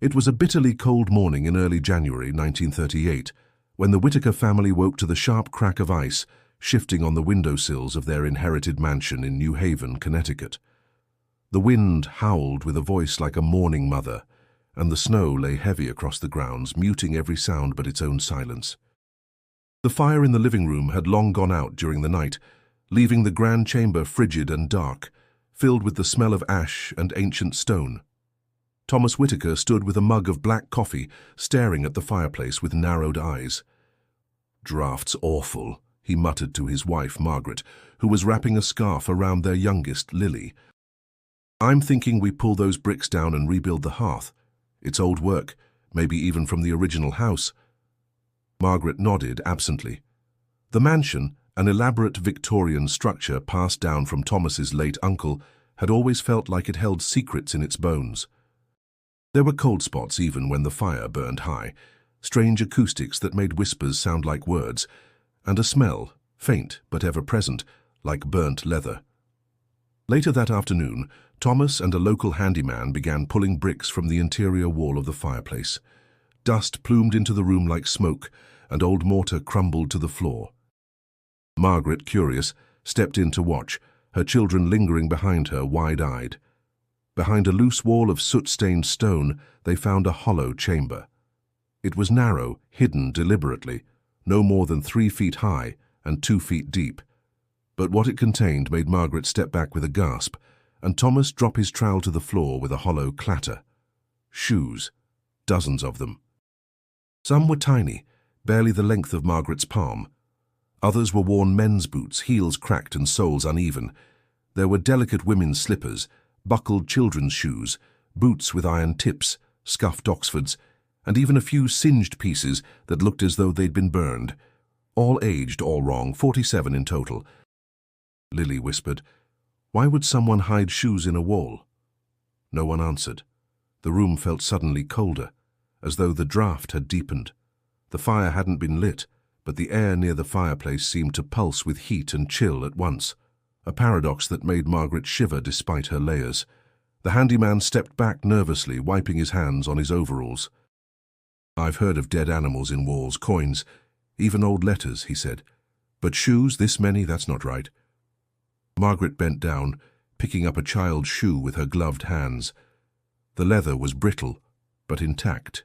It was a bitterly cold morning in early January 1938 when the Whittaker family woke to the sharp crack of ice shifting on the windowsills of their inherited mansion in New Haven, Connecticut. The wind howled with a voice like a mourning mother, and the snow lay heavy across the grounds, muting every sound but its own silence. The fire in the living room had long gone out during the night, leaving the grand chamber frigid and dark, filled with the smell of ash and ancient stone. Thomas Whittaker stood with a mug of black coffee, staring at the fireplace with narrowed eyes. "Draft's awful," he muttered to his wife, Margaret, who was wrapping a scarf around their youngest, Lily. "I'm thinking we pull those bricks down and rebuild the hearth. It's old work, maybe even from the original house." Margaret nodded absently. The mansion, an elaborate Victorian structure passed down from Thomas's late uncle, had always felt like it held secrets in its bones. There were cold spots even when the fire burned high, strange acoustics that made whispers sound like words, and a smell, faint but ever-present, like burnt leather. Later that afternoon, Thomas and a local handyman began pulling bricks from the interior wall of the fireplace. Dust plumed into the room like smoke, and old mortar crumbled to the floor. Margaret, curious, stepped in to watch, her children lingering behind her, wide-eyed. Behind a loose wall of soot-stained stone, they found a hollow chamber. It was narrow, hidden deliberately, no more than 3 feet high and 2 feet deep. But what it contained made Margaret step back with a gasp, and Thomas drop his trowel to the floor with a hollow clatter. Shoes, dozens of them. Some were tiny, barely the length of Margaret's palm. Others were worn men's boots, heels cracked and soles uneven. There were delicate women's slippers, buckled children's shoes, boots with iron tips, scuffed Oxfords, and even a few singed pieces that looked as though they'd been burned. All aged, all wrong, 47 in total. Lily whispered, "Why would someone hide shoes in a wall?" No one answered. The room felt suddenly colder, as though the draft had deepened. The fire hadn't been lit, but the air near the fireplace seemed to pulse with heat and chill at once, a paradox that made Margaret shiver despite her layers. The handyman stepped back nervously, wiping his hands on his overalls. "I've heard of dead animals in walls, coins, even old letters," he said. "But shoes, this many, that's not right." Margaret bent down, picking up a child's shoe with her gloved hands. The leather was brittle, but intact.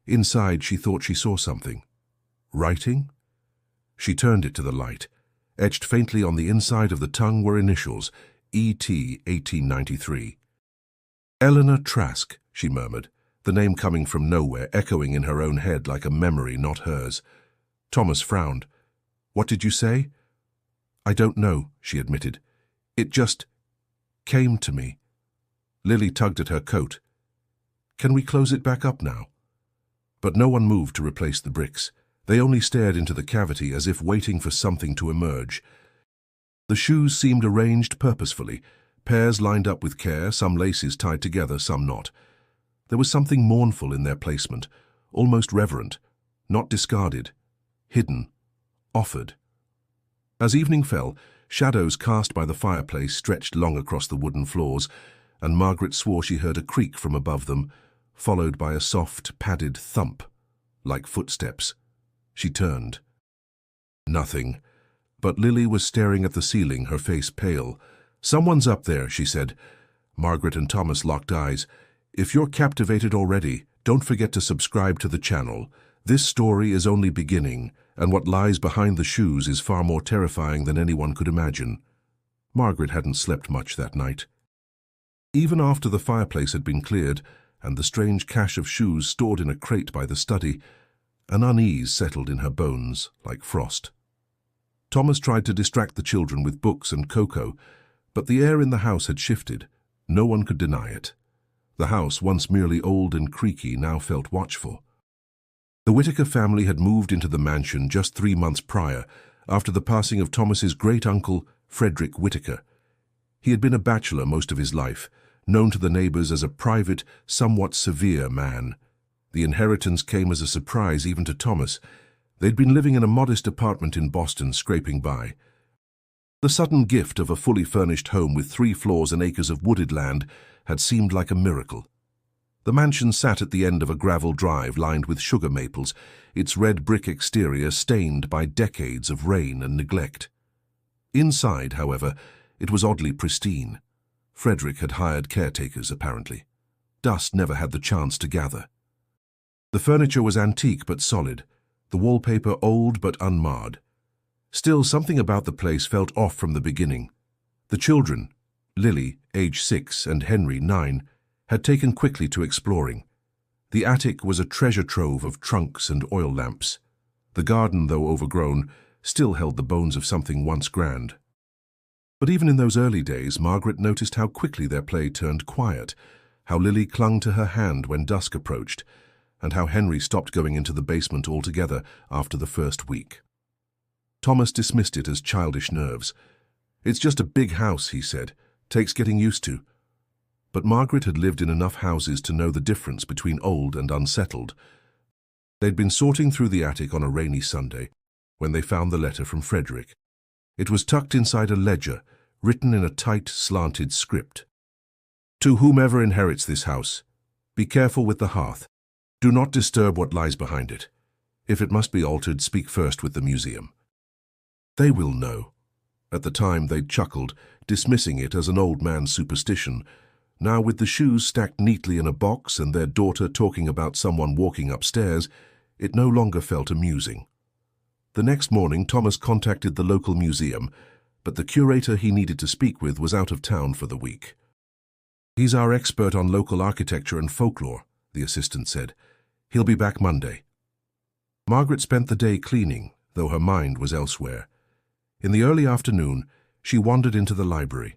Inside, she thought she saw something. Writing? She turned it to the light. Etched faintly on the inside of the tongue were initials, E.T. 1893. "Eleanor Trask," she murmured, the name coming from nowhere, echoing in her own head like a memory not hers. Thomas frowned. "What did you say?" "I don't know," she admitted. "It just came to me." Lily tugged at her coat. "Can we close it back up now?" But no one moved to replace the bricks. They only stared into the cavity as if waiting for something to emerge. The shoes seemed arranged purposefully, pairs lined up with care, some laces tied together, some not. There was something mournful in their placement, almost reverent, not discarded, hidden, offered. As evening fell, shadows cast by the fireplace stretched long across the wooden floors, and Margaret swore she heard a creak from above them, followed by a soft, padded thump, like footsteps. She turned. Nothing. But Lily was staring at the ceiling, her face pale. "Someone's up there," she said. Margaret and Thomas locked eyes. "If you're captivated already, don't forget to subscribe to the channel. This story is only beginning, and what lies behind the shoes is far more terrifying than anyone could imagine." Margaret hadn't slept much that night. Even after the fireplace had been cleared, and the strange cache of shoes stored in a crate by the study, an unease settled in her bones like frost. Thomas tried to distract the children with books and cocoa, but the air in the house had shifted. No one could deny it. The house, once merely old and creaky, now felt watchful. The Whittaker family had moved into the mansion just 3 months prior, after the passing of Thomas's great-uncle, Frederick Whittaker. He had been a bachelor most of his life, known to the neighbors as a private, somewhat severe man. The inheritance came as a surprise even to Thomas. They'd been living in a modest apartment in Boston, scraping by. The sudden gift of a fully furnished home with 3 floors and acres of wooded land had seemed like a miracle. The mansion sat at the end of a gravel drive lined with sugar maples, its red brick exterior stained by decades of rain and neglect. Inside, however, it was oddly pristine. Frederick had hired caretakers, apparently. Dust never had the chance to gather. The furniture was antique but solid, the wallpaper old but unmarred. Still, something about the place felt off from the beginning. The children, Lily, age 6, and Henry, 9, had taken quickly to exploring. The attic was a treasure trove of trunks and oil lamps. The garden, though overgrown, still held the bones of something once grand. But even in those early days, Margaret noticed how quickly their play turned quiet, how Lily clung to her hand when dusk approached, and how Henry stopped going into the basement altogether after the first week. Thomas dismissed it as childish nerves. "It's just a big house," he said. "Takes getting used to." But Margaret had lived in enough houses to know the difference between old and unsettled. They'd been sorting through the attic on a rainy Sunday when they found the letter from Frederick. It was tucked inside a ledger, written in a tight, slanted script. "To whomever inherits this house, be careful with the hearth. Do not disturb what lies behind it. If it must be altered, speak first with the museum. They will know." At the time they'd chuckled, dismissing it as an old man's superstition. Now, with the shoes stacked neatly in a box and their daughter talking about someone walking upstairs, it no longer felt amusing. The next morning, Thomas contacted the local museum, but the curator he needed to speak with was out of town for the week. "He's our expert on local architecture and folklore," the assistant said. "He'll be back Monday." Margaret spent the day cleaning, though her mind was elsewhere. In the early afternoon, she wandered into the library.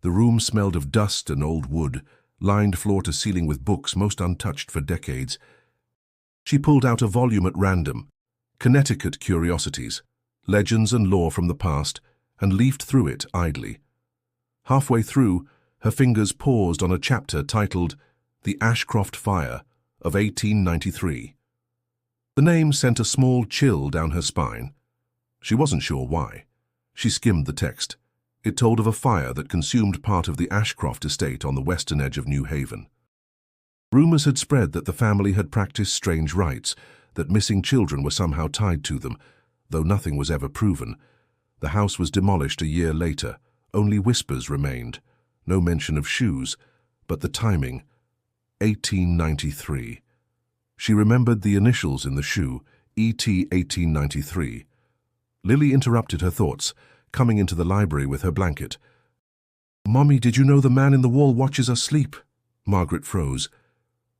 The room smelled of dust and old wood, lined floor to ceiling with books most untouched for decades. She pulled out a volume at random, Connecticut Curiosities, Legends and Lore from the Past, and leafed through it idly. Halfway through, her fingers paused on a chapter titled The Ashcroft Fire of 1893. The name sent a small chill down her spine. She wasn't sure why. She skimmed the text. It told of a fire that consumed part of the Ashcroft estate on the western edge of New Haven. Rumors had spread that the family had practiced strange rites, that missing children were somehow tied to them, though nothing was ever proven. The house was demolished a year later. Only whispers remained. No mention of shoes, but the timing, 1893. She remembered the initials in the shoe, E.T. 1893. Lily interrupted her thoughts, coming into the library with her blanket. "Mommy, did you know the man in the wall watches us sleep?" Margaret froze.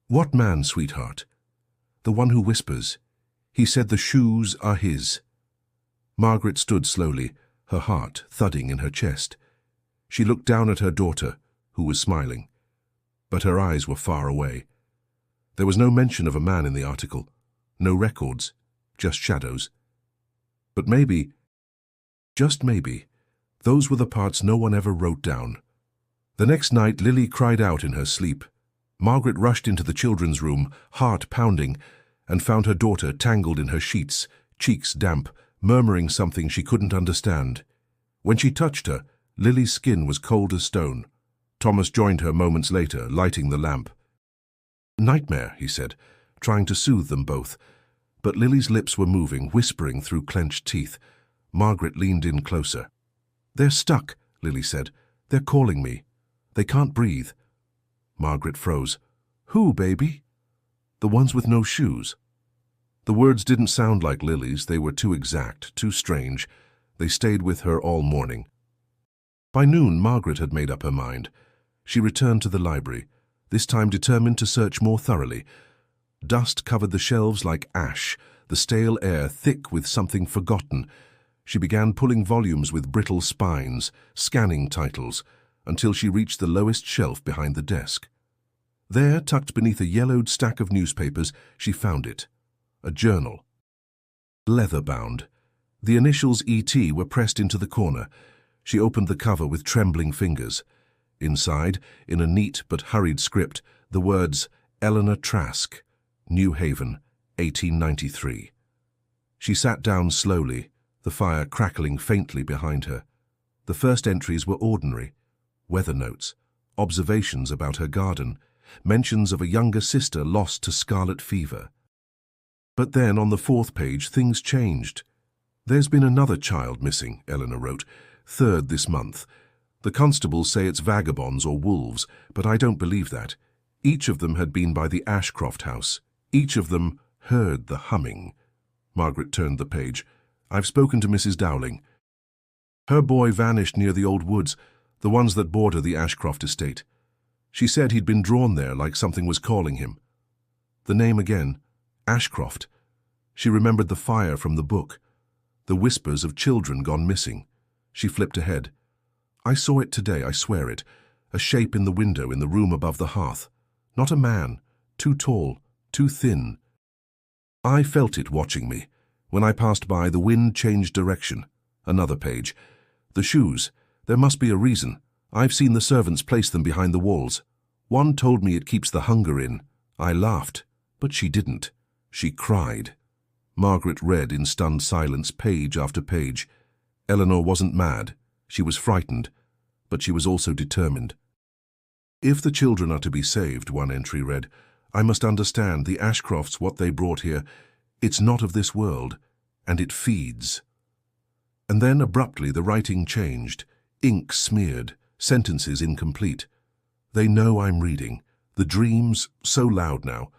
"What man, sweetheart?" "The one who whispers. He said the shoes are his." Margaret stood slowly, her heart thudding in her chest. She looked down at her daughter, who was smiling, but her eyes were far away. There was no mention of a man in the article, no records, just shadows. But maybe, just maybe, those were the parts no one ever wrote down. The next night, Lily cried out in her sleep. Margaret rushed into the children's room, heart pounding, and found her daughter tangled in her sheets, cheeks damp, murmuring something she couldn't understand. When she touched her, Lily's skin was cold as stone. Thomas joined her moments later, lighting the lamp. "Nightmare," he said, trying to soothe them both. But Lily's lips were moving, whispering through clenched teeth. Margaret leaned in closer. "They're stuck," Lily said. "They're calling me. They can't breathe." Margaret froze. "Who, baby?" "The ones with no shoes." The words didn't sound like Lily's. They were too exact, too strange. They stayed with her all morning. By noon, Margaret had made up her mind. She returned to the library, this time determined to search more thoroughly. Dust covered the shelves like ash, the stale air thick with something forgotten. She began pulling volumes with brittle spines, scanning titles, until she reached the lowest shelf behind the desk. There, tucked beneath a yellowed stack of newspapers, she found it. A journal. Leather-bound. The initials E.T. were pressed into the corner. She opened the cover with trembling fingers. Inside, in a neat but hurried script, the words, Eleanor Trask, New Haven, 1893. She sat down slowly, the fire crackling faintly behind her. The first entries were ordinary. Weather notes, observations about her garden, mentions of a younger sister lost to scarlet fever. But then, on the 4th page, things changed. "There's been another child missing," Eleanor wrote, "3rd this month. The constables say it's vagabonds or wolves, but I don't believe that. Each of them had been by the Ashcroft house. Each of them heard the humming." Margaret turned the page. "I've spoken to Mrs. Dowling. Her boy vanished near the old woods, the ones that border the Ashcroft estate. She said he'd been drawn there like something was calling him." The name again, Ashcroft. She remembered the fire from the book, the whispers of children gone missing. She flipped ahead. "I saw it today, I swear it. A shape in the window in the room above the hearth. Not a man, too tall, too thin. I felt it watching me. When I passed by, the wind changed direction." Another page. "The shoes. There must be a reason. I've seen the servants place them behind the walls. One told me it keeps the hunger in. I laughed, but she didn't. She cried." Margaret read in stunned silence page after page. Eleanor wasn't mad. She was frightened, but she was also determined. "If the children are to be saved," one entry read, "I must understand the Ashcrofts, what they brought here. It's not of this world, and it feeds." And then abruptly the writing changed. Ink smeared, sentences incomplete. "They know I'm reading. The dreams, so loud now."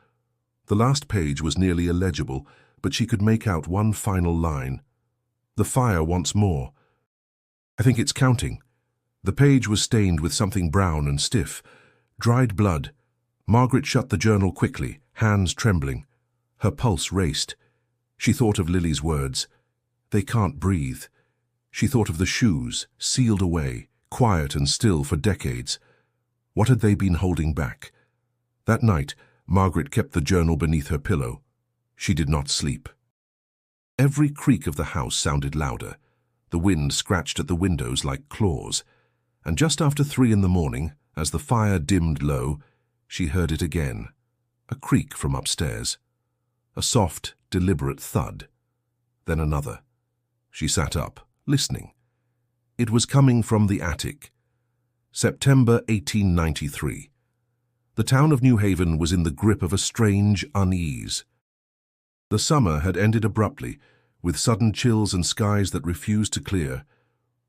The last page was nearly illegible, but she could make out one final line. "The fire wants more. I think it's counting." The page was stained with something brown and stiff. Dried blood. Margaret shut the journal quickly, hands trembling. Her pulse raced. She thought of Lily's words. "They can't breathe." She thought of the shoes, sealed away, quiet and still for decades. What had they been holding back? That night, Margaret kept the journal beneath her pillow. She did not sleep. Every creak of the house sounded louder. The wind scratched at the windows like claws. And just after 3 in the morning, as the fire dimmed low, she heard it again. A creak from upstairs. A soft, deliberate thud. Then another. She sat up, listening. It was coming from the attic. September 1893. The town of New Haven was in the grip of a strange unease. The summer had ended abruptly, with sudden chills and skies that refused to clear.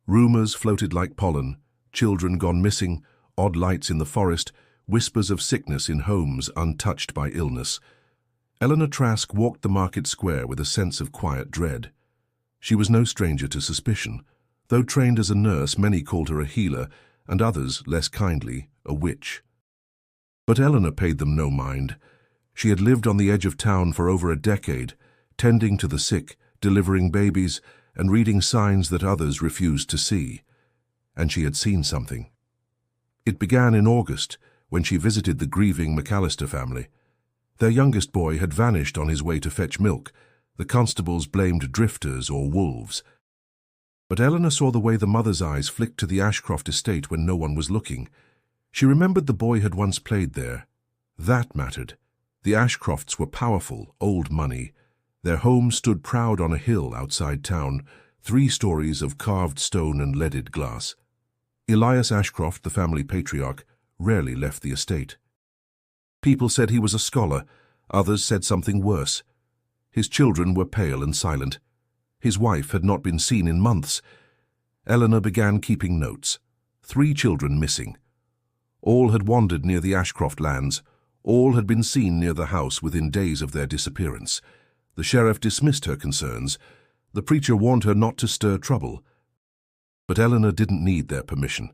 Rumors floated like pollen, children gone missing, odd lights in the forest, whispers of sickness in homes untouched by illness. Eleanor Trask walked the market square with a sense of quiet dread. She was no stranger to suspicion. Though trained as a nurse, many called her a healer, and others, less kindly, a witch. But Eleanor paid them no mind. She had lived on the edge of town for over a decade, tending to the sick, delivering babies, and reading signs that others refused to see. And she had seen something. It began in August, when she visited the grieving McAllister family. Their youngest boy had vanished on his way to fetch milk. The constables blamed drifters or wolves. But Eleanor saw the way the mother's eyes flicked to the Ashcroft estate when no one was looking. She remembered the boy had once played there. That mattered. The Ashcrofts were powerful, old money. Their home stood proud on a hill outside town, 3 stories of carved stone and leaded glass. Elias Ashcroft, the family patriarch, rarely left the estate. People said he was a scholar, others said something worse. His children were pale and silent. His wife had not been seen in months. Eleanor began keeping notes. 3 children missing. All had wandered near the Ashcroft lands. All had been seen near the house within days of their disappearance. The sheriff dismissed her concerns. The preacher warned her not to stir trouble. But Eleanor didn't need their permission.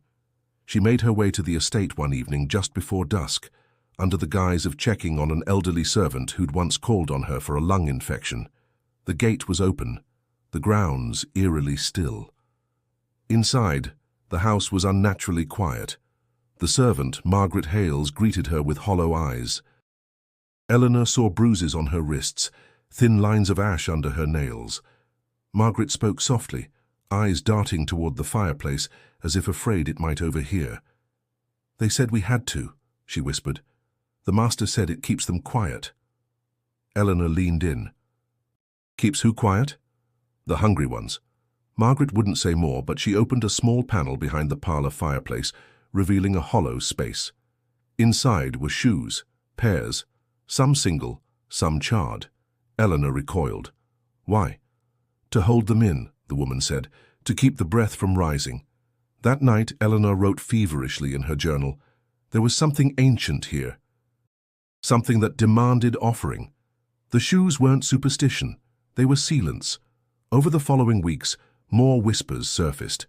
She made her way to the estate one evening just before dusk, under the guise of checking on an elderly servant who'd once called on her for a lung infection. The gate was open, the grounds eerily still. Inside, the house was unnaturally quiet. The servant, Margaret Hales, greeted her with hollow eyes. Eleanor saw bruises on her wrists, thin lines of ash under her nails. Margaret spoke softly, eyes darting toward the fireplace, as if afraid it might overhear. "They said we had to," she whispered. "The master said it keeps them quiet." Eleanor leaned in. "Keeps who quiet?" "The hungry ones." Margaret wouldn't say more, but she opened a small panel behind the parlor fireplace, revealing a hollow space. Inside were shoes, pairs, some single, some charred. Eleanor recoiled. Why? To hold them in, the woman said, to keep the breath from rising. That night, Eleanor wrote feverishly in her journal. There was something ancient here. Something that demanded offering. The shoes weren't superstition. They were sealants. Over the following weeks, more whispers surfaced.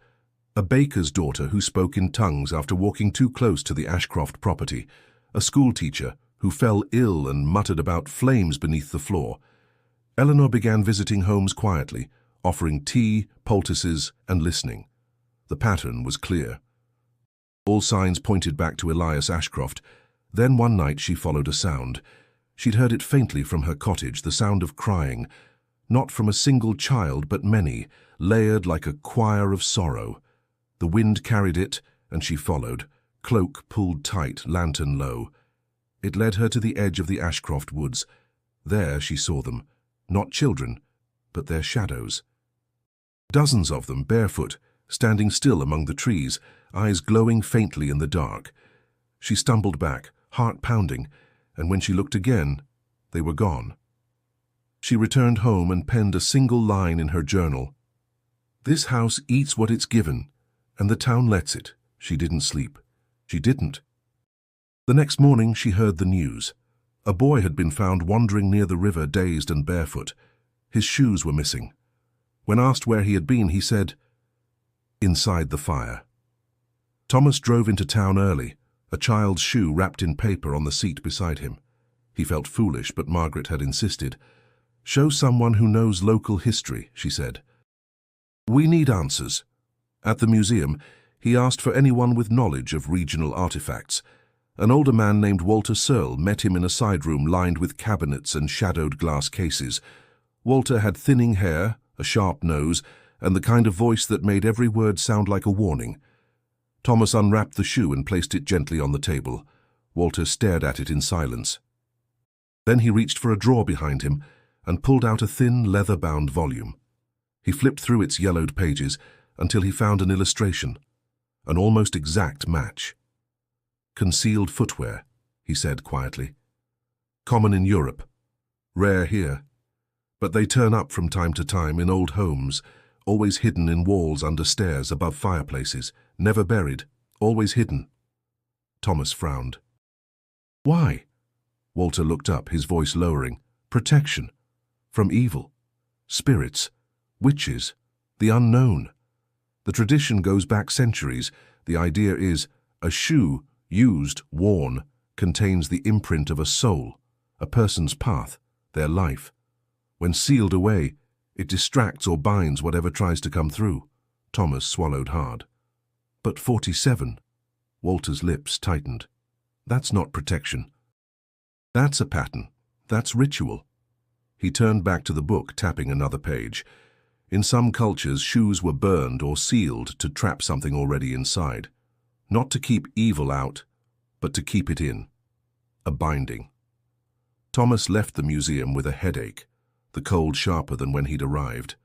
A baker's daughter who spoke in tongues after walking too close to the Ashcroft property. A schoolteacher who fell ill and muttered about flames beneath the floor. Eleanor began visiting homes quietly, offering tea, poultices, and listening. The pattern was clear. All signs pointed back to Elias Ashcroft. Then one night she followed a sound. She'd heard it faintly from her cottage, the sound of crying. Not from a single child, but many, layered like a choir of sorrow. The wind carried it, and she followed, cloak pulled tight, lantern low. It led her to the edge of the Ashcroft woods. There she saw them, not children, but their shadows. Dozens of them, barefoot, standing still among the trees, eyes glowing faintly in the dark. She stumbled back, heart pounding, and when she looked again, they were gone. She returned home and penned a single line in her journal. This house eats what it's given, and the town lets it. She didn't sleep. She didn't. The next morning she heard the news. A boy had been found wandering near the river, dazed and barefoot. His shoes were missing. When asked where he had been, he said, "Inside the fire." Thomas drove into town early, a child's shoe wrapped in paper on the seat beside him. He felt foolish, but Margaret had insisted. "Show someone who knows local history," she said. "We need answers." At the museum, he asked for anyone with knowledge of regional artifacts. An older man named Walter Searle met him in a side room lined with cabinets and shadowed glass cases. Walter had thinning hair, a sharp nose, and the kind of voice that made every word sound like a warning. Thomas unwrapped the shoe and placed it gently on the table. Walter stared at it in silence. Then he reached for a drawer behind him and pulled out a thin, leather-bound volume. He flipped through its yellowed pages until he found an illustration, an almost exact match. "Concealed footwear," he said quietly. "Common in Europe. Rare here. But they turn up from time to time in old homes, always hidden in walls under stairs above fireplaces, never buried, always hidden." Thomas frowned. "Why?" Walter looked up, his voice lowering. "Protection. From evil. Spirits. Witches. The unknown. The tradition goes back centuries. The idea is, a shoe, used, worn, contains the imprint of a soul, a person's path, their life. When sealed away, it distracts or binds whatever tries to come through." Thomas swallowed hard. "But 47. Walter's lips tightened. "That's not protection. That's a pattern. That's ritual." He turned back to the book, tapping another page. In some cultures, shoes were burned or sealed to trap something already inside. Not to keep evil out, but to keep it in. A binding. Thomas left the museum with a headache, the cold sharper than when he'd arrived.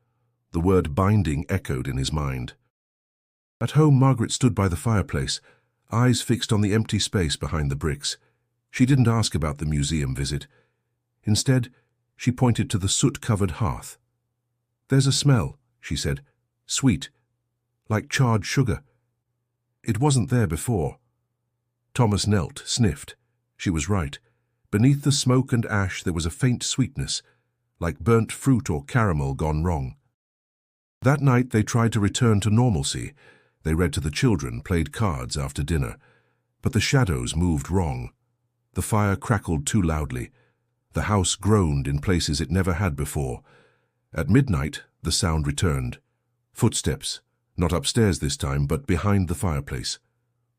The word binding echoed in his mind. At home, Margaret stood by the fireplace, eyes fixed on the empty space behind the bricks. She didn't ask about the museum visit. Instead, she pointed to the soot-covered hearth. "There's a smell," she said. "Sweet. Like charred sugar. It wasn't there before." Thomas knelt, sniffed. She was right. Beneath the smoke and ash there was a faint sweetness, like burnt fruit or caramel gone wrong. That night they tried to return to normalcy. They read to the children, played cards after dinner. But the shadows moved wrong. The fire crackled too loudly. The house groaned in places it never had before. At midnight, the sound returned. Footsteps, not upstairs this time, but behind the fireplace.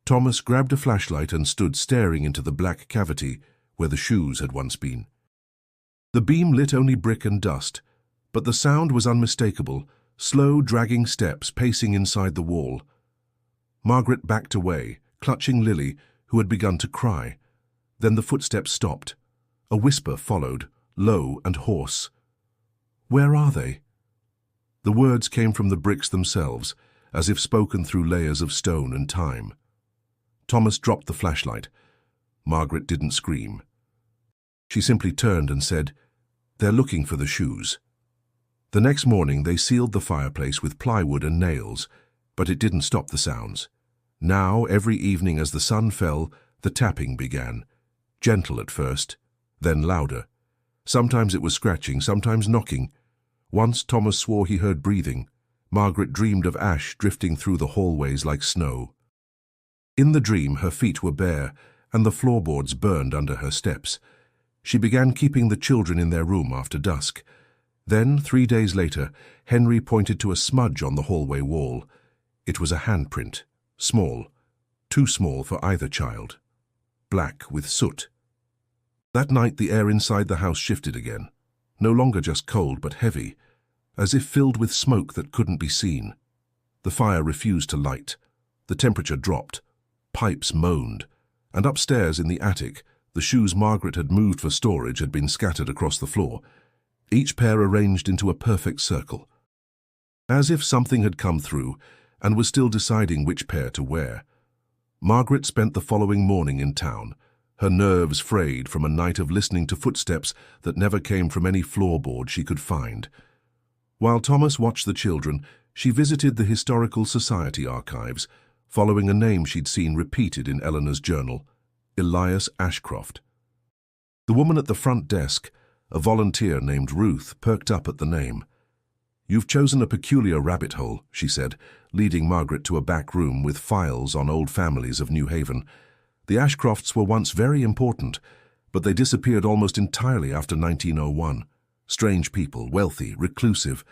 Thomas grabbed a flashlight and stood staring into the black cavity where the shoes had once been. The beam lit only brick and dust, but the sound was unmistakable, slow, dragging steps pacing inside the wall. Margaret backed away, clutching Lily, who had begun to cry. Then the footsteps stopped. A whisper followed, low and hoarse. "Where are they?" The words came from the bricks themselves, as if spoken through layers of stone and time. Thomas dropped the flashlight. Margaret didn't scream. She simply turned and said, "They're looking for the shoes." The next morning they sealed the fireplace with plywood and nails, but it didn't stop the sounds. Now, every evening as the sun fell, the tapping began. Gentle at first, then louder. Sometimes it was scratching, sometimes knocking. Once Thomas swore he heard breathing. Margaret dreamed of ash drifting through the hallways like snow. In the dream, her feet were bare, and the floorboards burned under her steps. She began keeping the children in their room after dusk. Then, 3 days later, Henry pointed to a smudge on the hallway wall. It was a handprint, small, too small for either child, black with soot. That night the air inside the house shifted again, no longer just cold but heavy, as if filled with smoke that couldn't be seen. The fire refused to light. The temperature dropped. Pipes moaned. And upstairs in the attic, the shoes Margaret had moved for storage had been scattered across the floor, each pair arranged into a perfect circle. As if something had come through and was still deciding which pair to wear. Margaret spent the following morning in town, her nerves frayed from a night of listening to footsteps that never came from any floorboard she could find. While Thomas watched the children, she visited the Historical Society archives, following a name she'd seen repeated in Eleanor's journal, Elias Ashcroft. The woman at the front desk, a volunteer named Ruth, perked up at the name. "You've chosen a peculiar rabbit hole," she said, leading Margaret to a back room with files on old families of New Haven. The Ashcrofts were once very important, but they disappeared almost entirely after 1901. Strange people, wealthy, reclusive.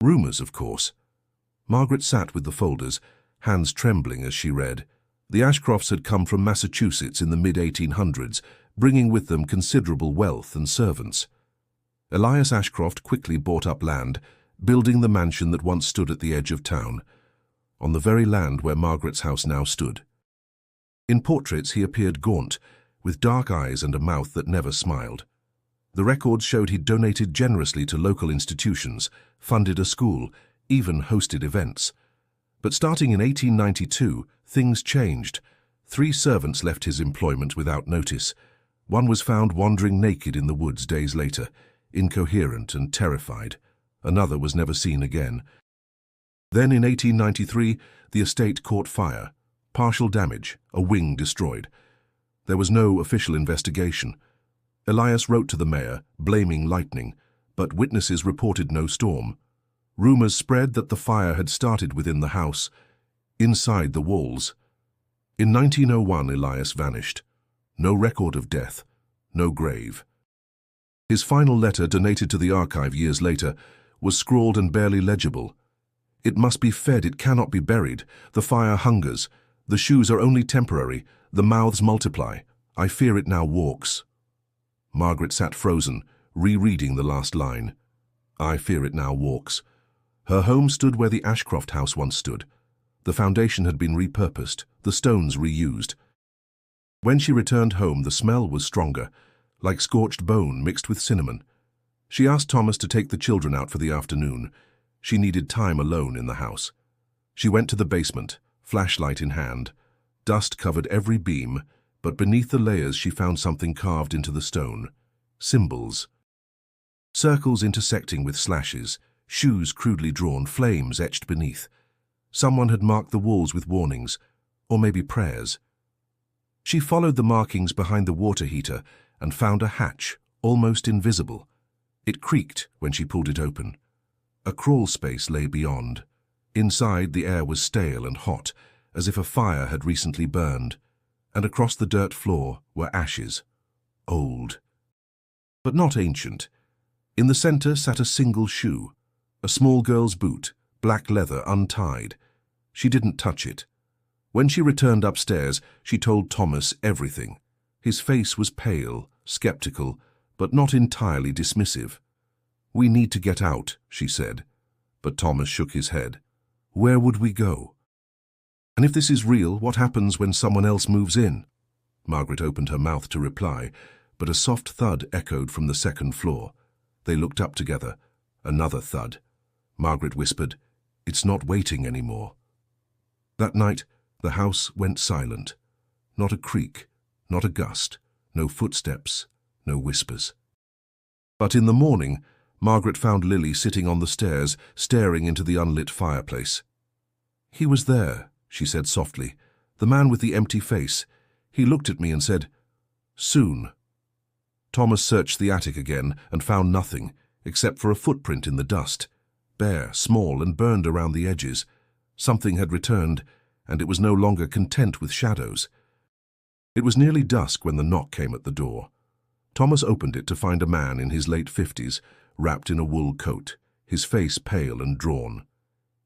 Rumors, of course. Margaret sat with the folders, hands trembling as she read. The Ashcrofts had come from Massachusetts in the mid-1800s, bringing with them considerable wealth and servants. Elias Ashcroft quickly bought up land, building the mansion that once stood at the edge of town, on the very land where Margaret's house now stood. In portraits he appeared gaunt, with dark eyes and a mouth that never smiled. The records showed he'd donated generously to local institutions, funded a school, even hosted events. But starting in 1892, things changed. 3 servants left his employment without notice. One was found wandering naked in the woods days later, incoherent and terrified. Another was never seen again. Then in 1893, the estate caught fire. Partial damage, a wing destroyed. There was no official investigation. Elias wrote to the mayor, blaming lightning, but witnesses reported no storm. Rumors spread that the fire had started within the house, inside the walls. In 1901, Elias vanished. No record of death, no grave. His final letter, donated to the archive years later, was scrawled and barely legible. "It must be fed, it cannot be buried. The fire hungers. The shoes are only temporary. The mouths multiply. I fear it now walks." Margaret sat frozen, rereading the last line. "I fear it now walks." Her home stood where the Ashcroft house once stood. The foundation had been repurposed, the stones reused. When she returned home, the smell was stronger, like scorched bone mixed with cinnamon. She asked Thomas to take the children out for the afternoon. She needed time alone in the house. She went to the basement, flashlight in hand. Dust covered every beam, but beneath the layers she found something carved into the stone. Symbols. Circles intersecting with slashes, shoes crudely drawn, flames etched beneath. Someone had marked the walls with warnings, or maybe prayers. She followed the markings behind the water heater and found a hatch, almost invisible. It creaked when she pulled it open. A crawl space lay beyond. Inside, the air was stale and hot, as if a fire had recently burned, and across the dirt floor were ashes. Old. But not ancient. In the center sat a single shoe, a small girl's boot, black leather, untied. She didn't touch it. When she returned upstairs, she told Thomas everything. His face was pale, skeptical, but not entirely dismissive. "We need to get out," she said. But Thomas shook his head. "Where would we go? And if this is real, what happens when someone else moves in?" Margaret opened her mouth to reply, but a soft thud echoed from the second floor. They looked up together. Another thud. Margaret whispered, "It's not waiting anymore." That night, the house went silent. Not a creak, Not a gust, no footsteps, no whispers. But in the morning, Margaret found Lily sitting on the stairs, staring into the unlit fireplace. "He was there," she said softly, "the man with the empty face. He looked at me and said, 'Soon.'" Thomas searched the attic again and found nothing, except for a footprint in the dust, bare, small, and burned around the edges. Something had returned, and it was no longer content with shadows. It was nearly dusk when the knock came at the door. Thomas opened it to find a man in his late 50s, wrapped in a wool coat, his face pale and drawn.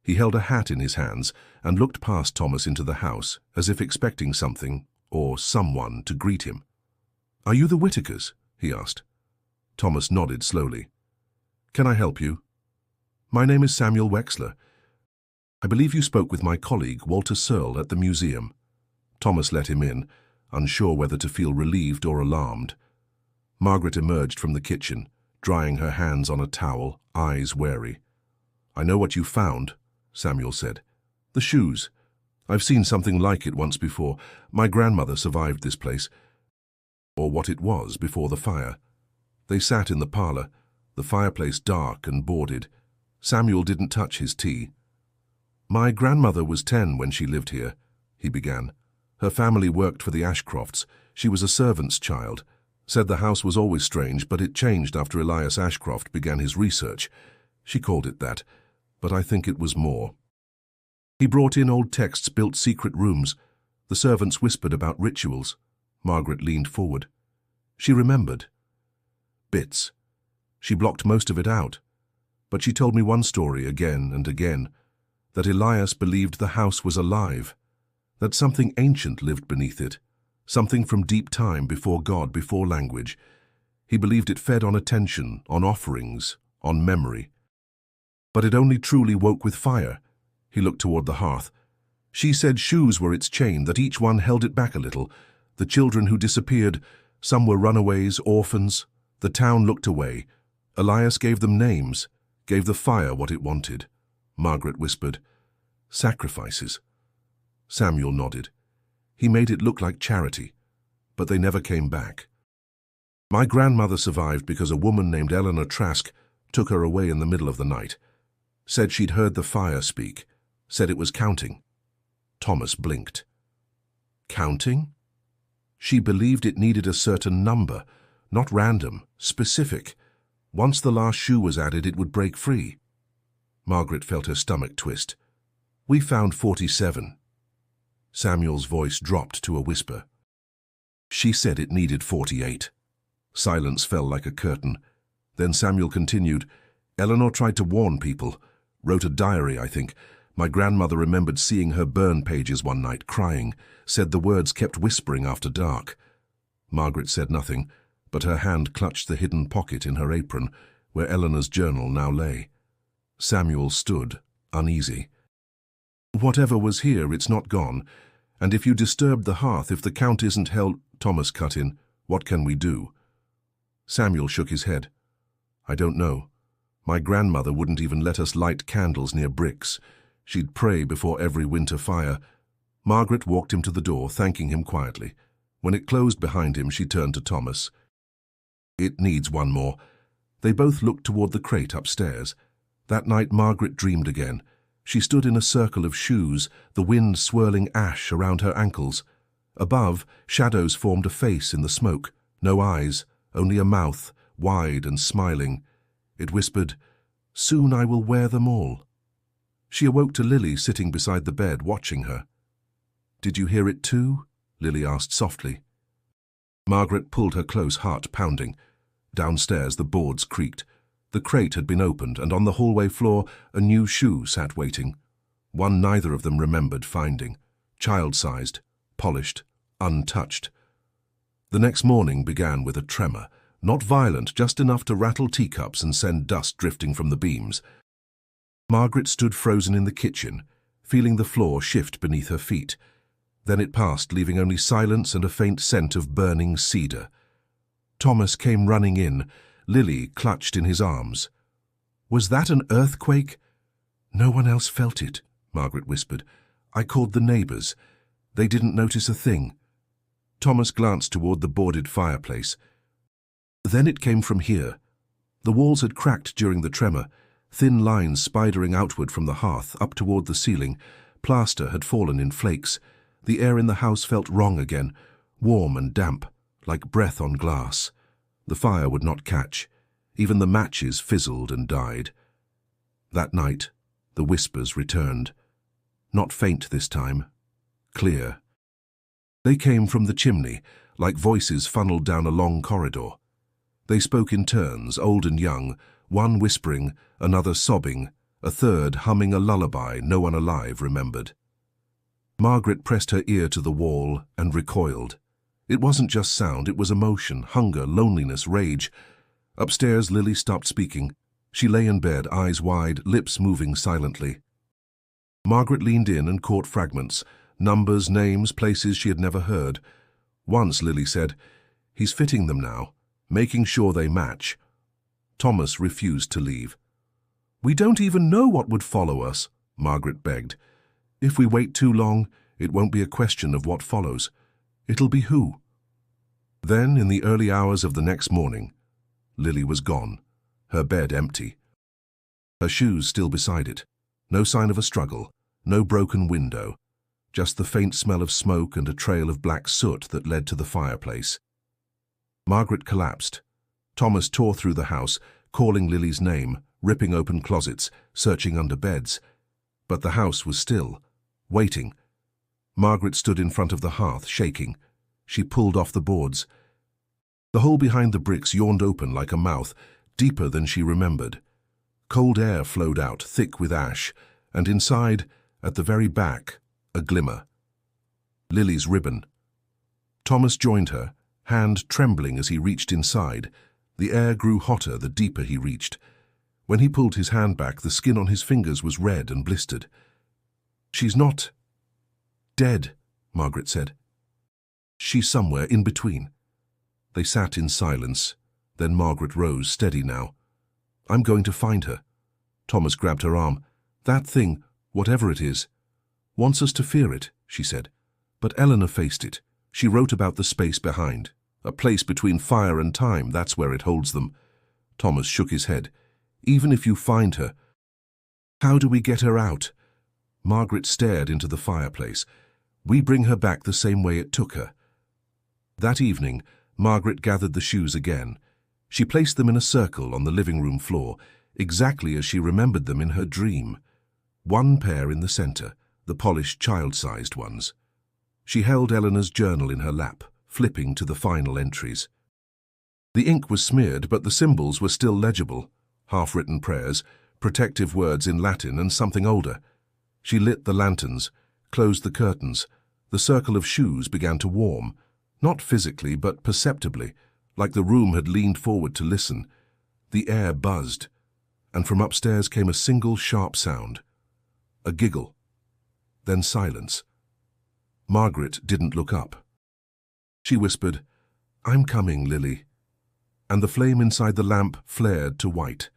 He held a hat in his hands and looked past Thomas into the house, as if expecting something, or someone, to greet him. "Are you the Whitakers?" he asked. Thomas nodded slowly. "Can I help you?" "My name is Samuel Wexler. I believe you spoke with my colleague, Walter Searle, at the museum." Thomas let him in, unsure whether to feel relieved or alarmed. Margaret emerged from the kitchen, drying her hands on a towel, eyes wary. "I know what you found," Samuel said. "The shoes. I've seen something like it once before. My grandmother survived this place, or what it was before the fire. They sat in the parlor, the fireplace dark and boarded. Samuel didn't touch his tea. "My grandmother was 10 when she lived here," he began. "Her family worked for the Ashcrofts. She was a servant's child. Said the house was always strange, but it changed after Elias Ashcroft began his research. She called it that, but I think it was more. He brought in old texts, built secret rooms. The servants whispered about rituals." Margaret leaned forward. She remembered. Bits. She blocked most of it out. But she told me one story again and again, that Elias believed the house was alive, that something ancient lived beneath it, something from deep time, before God, before language. He believed it fed on attention, on offerings, on memory. But it only truly woke with fire. He looked toward the hearth. She said shoes were its chain, that each one held it back a little. The children who disappeared, some were runaways, orphans. The town looked away. Elias gave them names, gave the fire what it wanted. Margaret whispered, "Sacrifices." Samuel nodded. He made it look like charity, but they never came back. "My grandmother survived because a woman named Eleanor Trask took her away in the middle of the night. Said she'd heard the fire speak, said it was counting." Thomas blinked. "Counting?" "She believed it needed a certain number, not random, specific. Once the last shoe was added, it would break free." Margaret felt her stomach twist. "We found 47. Samuel's voice dropped to a whisper. "She said it needed 48. Silence fell like a curtain. Then Samuel continued, "Eleanor tried to warn people. Wrote a diary, I think. My grandmother remembered seeing her burn pages one night, crying. Said the words kept whispering after dark." Margaret said nothing, but her hand clutched the hidden pocket in her apron, where Eleanor's journal now lay. Samuel stood, uneasy. "Whatever was here, it's not gone. And if you disturbed the hearth, if the count isn't held—" Thomas cut in, "What can we do?" Samuel shook his head. "I don't know. My grandmother wouldn't even let us light candles near bricks. She'd pray before every winter fire." Margaret walked him to the door, thanking him quietly. When it closed behind him, she turned to Thomas. "It needs one more." They both looked toward the crate upstairs. That night Margaret dreamed again. She stood in a circle of shoes, the wind swirling ash around her ankles. Above, shadows formed a face in the smoke. No eyes, only a mouth, wide and smiling. It whispered, "Soon I will wear them all." She awoke to Lily sitting beside the bed, watching her. "Did you hear it too?" Lily asked softly. Margaret pulled her close, heart pounding. Downstairs the boards creaked. The crate had been opened, and on the hallway floor a new shoe sat waiting. One neither of them remembered finding. Child-sized, polished, untouched. The next morning began with a tremor, not violent, just enough to rattle teacups and send dust drifting from the beams. Margaret stood frozen in the kitchen, feeling the floor shift beneath her feet. Then it passed, leaving only silence and a faint scent of burning cedar. Thomas came running in, Lily clutched in his arms. "Was that an earthquake?" "No one else felt it," Margaret whispered. "I called the neighbors. They didn't notice a thing." Thomas glanced toward the boarded fireplace. Then it came from here. The walls had cracked during the tremor, thin lines spidering outward from the hearth up toward the ceiling. Plaster had fallen in flakes. The air in the house felt wrong again, warm and damp, like breath on glass. The fire would not catch. Even the matches fizzled and died. That night, the whispers returned. Not faint this time, clear. They came from the chimney, like voices funneled down a long corridor. They spoke in turns, old and young, one whispering, another sobbing, a third humming a lullaby no one alive remembered. Margaret pressed her ear to the wall and recoiled. It wasn't just sound, it was emotion, hunger, loneliness, rage. Upstairs, Lily stopped speaking. She lay in bed, eyes wide, lips moving silently. Margaret leaned in and caught fragments, numbers, names, places she had never heard. Once, Lily said, "He's fitting them now, making sure they match." Thomas refused to leave. "We don't even know what would follow us," Margaret begged. "If we wait too long, it won't be a question of what follows. It'll be who." Then, in the early hours of the next morning, Lily was gone, her bed empty. Her shoes still beside it. No sign of a struggle, no broken window, just the faint smell of smoke and a trail of black soot that led to the fireplace. Margaret collapsed. Thomas tore through the house, calling Lily's name, ripping open closets, searching under beds. But the house was still, waiting. Margaret stood in front of the hearth, shaking. She pulled off the boards. The hole behind the bricks yawned open like a mouth, deeper than she remembered. Cold air flowed out, thick with ash, and inside, at the very back, a glimmer. Lily's ribbon. Thomas joined her, hand trembling as he reached inside. The air grew hotter the deeper he reached. When he pulled his hand back, the skin on his fingers was red and blistered. "She's not dead," Margaret said. "She's somewhere in between." They sat in silence. Then Margaret rose, steady now. "I'm going to find her." Thomas grabbed her arm. "That thing, whatever it is, wants us to fear it," she said. "But Eleanor faced it. She wrote about the space behind. A place between fire and time, that's where it holds them." Thomas shook his head. "Even if you find her, how do we get her out?" Margaret stared into the fireplace. "We bring her back the same way it took her." That evening, Margaret gathered the shoes again. She placed them in a circle on the living room floor, exactly as she remembered them in her dream. One pair in the center, the polished child-sized ones. She held Eleanor's journal in her lap, flipping to the final entries. The ink was smeared, but the symbols were still legible. Half-written prayers, protective words in Latin, and something older. She lit the lanterns, closed the curtains. The circle of shoes began to warm, not physically but perceptibly, like the room had leaned forward to listen. The air buzzed, and from upstairs came a single sharp sound. A giggle. Then silence. Margaret didn't look up. She whispered, "I'm coming, Lily." And the flame inside the lamp flared to white.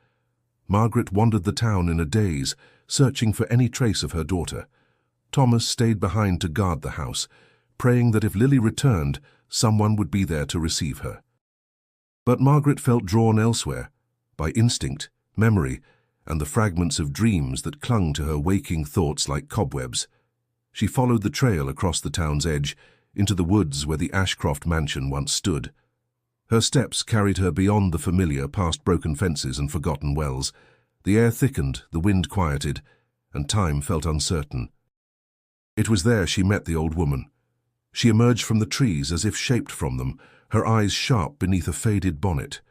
Margaret wandered the town in a daze, searching for any trace of her daughter. Thomas stayed behind to guard the house, praying that if Lily returned, someone would be there to receive her. But Margaret felt drawn elsewhere, by instinct, memory, and the fragments of dreams that clung to her waking thoughts like cobwebs. She followed the trail across the town's edge, into the woods where the Ashcroft mansion once stood. Her steps carried her beyond the familiar, past broken fences and forgotten wells. The air thickened, the wind quieted, and time felt uncertain. It was there she met the old woman. She emerged from the trees as if shaped from them, her eyes sharp beneath a faded bonnet.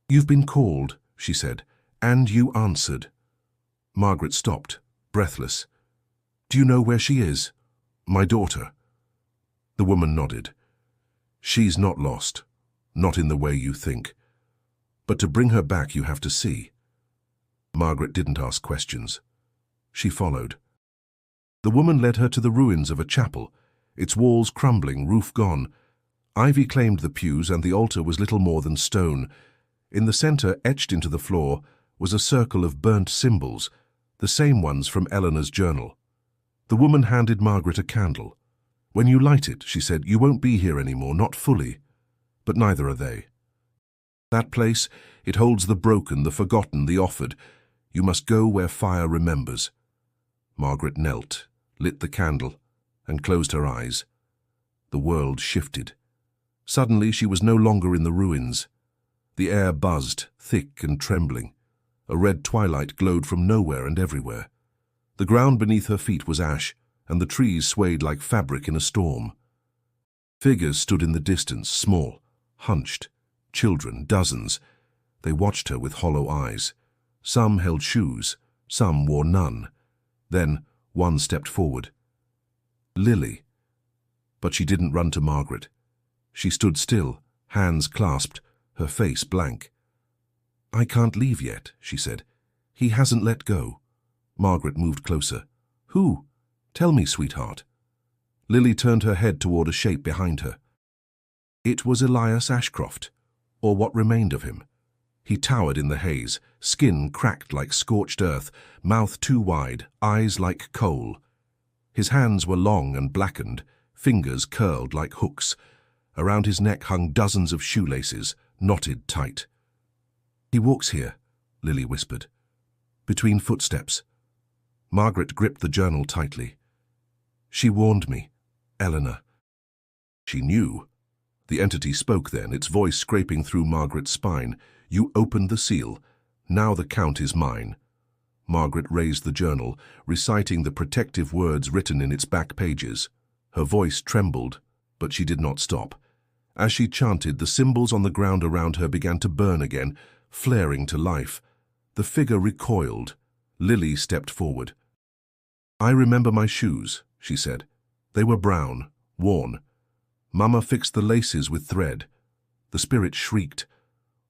"You've been called," she said, "and you answered." Margaret stopped, breathless. "Do you know where she is?" "My daughter." The woman nodded. "She's not lost, not in the way you think. But to bring her back you have to see." Margaret didn't ask questions. She followed. The woman led her to the ruins of a chapel, its walls crumbling, roof gone. Ivy claimed the pews and the altar was little more than stone. In the center, etched into the floor, was a circle of burnt symbols, the same ones from Eleanor's journal. The woman handed Margaret a candle. "When you light it," she said, "you won't be here anymore, not fully. But neither are they. That place, it holds the broken, the forgotten, the offered. You must go where fire remembers." Margaret knelt, lit the candle, and closed her eyes. The world shifted. Suddenly she was no longer in the ruins. The air buzzed, thick and trembling. A red twilight glowed from nowhere and everywhere. The ground beneath her feet was ash, and the trees swayed like fabric in a storm. Figures stood in the distance, small, hunched, children, dozens. They watched her with hollow eyes. Some held shoes, some wore none. Then one stepped forward. Lily. But she didn't run to Margaret. She stood still, hands clasped, her face blank. "I can't leave yet," she said. "He hasn't let go." Margaret moved closer. "Who? Tell me, sweetheart." Lily turned her head toward a shape behind her. It was Elias Ashcroft, or what remained of him. He towered in the haze, skin cracked like scorched earth, mouth too wide, eyes like coal. His hands were long and blackened, fingers curled like hooks. Around his neck hung dozens of shoelaces, knotted tight. "He walks here," Lily whispered. "Between footsteps." Margaret gripped the journal tightly. "She warned me, Eleanor." She knew. The entity spoke then, its voice scraping through Margaret's spine. "You opened the seal. Now the count is mine." Margaret raised the journal, reciting the protective words written in its back pages. Her voice trembled, but she did not stop. As she chanted, the symbols on the ground around her began to burn again, flaring to life. The figure recoiled. Lily stepped forward. "I remember my shoes," she said. "They were brown, worn. Mama fixed the laces with thread." The spirit shrieked.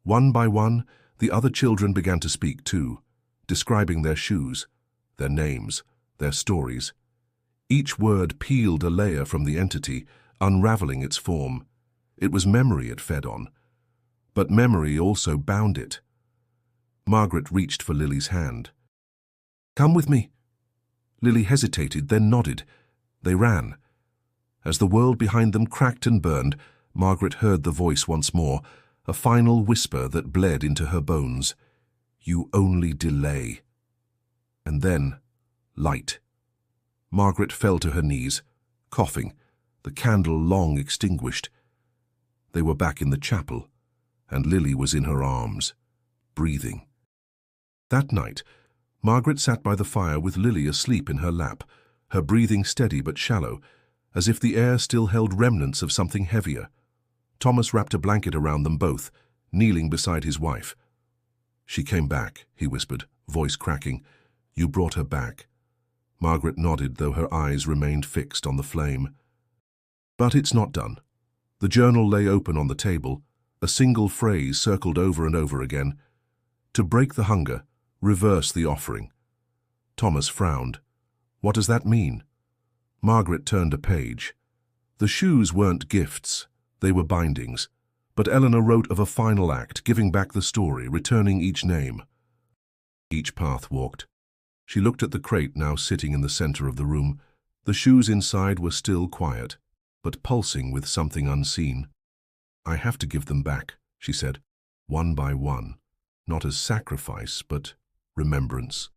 One by one, the other children began to speak too, describing their shoes, their names, their stories. Each word peeled a layer from the entity, unraveling its form. It was memory it fed on, but memory also bound it. Margaret reached for Lily's hand. "Come with me." Lily hesitated, then nodded. They ran. As the world behind them cracked and burned, Margaret heard the voice once more, a final whisper that bled into her bones. "You only delay." And then, light. Margaret fell to her knees, coughing, the candle long extinguished. They were back in the chapel, and Lily was in her arms, breathing. That night, Margaret sat by the fire with Lily asleep in her lap, her breathing steady but shallow, as if the air still held remnants of something heavier. Thomas wrapped a blanket around them both, kneeling beside his wife. "She came back," he whispered, voice cracking. "You brought her back." Margaret nodded, though her eyes remained fixed on the flame. "But it's not done." The journal lay open on the table, a single phrase circled over and over again. "To break the hunger, reverse the offering." Thomas frowned. "What does that mean?" Margaret turned a page. The shoes weren't gifts, they were bindings, but Eleanor wrote of a final act, giving back the story, returning each name. Each path walked. She looked at the crate now sitting in the center of the room. The shoes inside were still quiet, but pulsing with something unseen. "I have to give them back," she said, "one by one, not as sacrifice, but remembrance."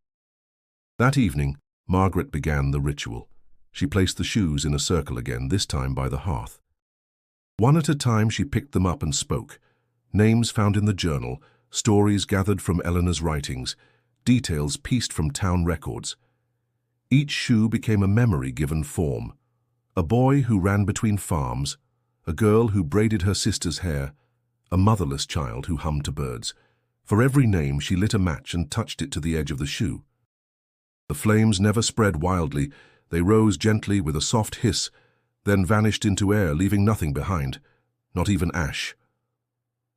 That evening, Margaret began the ritual. She placed the shoes in a circle again, this time by the hearth. One at a time she picked them up and spoke. Names found in the journal, stories gathered from Eleanor's writings, details pieced from town records. Each shoe became a memory given form. A boy who ran between farms, a girl who braided her sister's hair, a motherless child who hummed to birds. For every name she lit a match and touched it to the edge of the shoe. The flames never spread wildly. They rose gently with a soft hiss, then vanished into air, leaving nothing behind, not even ash.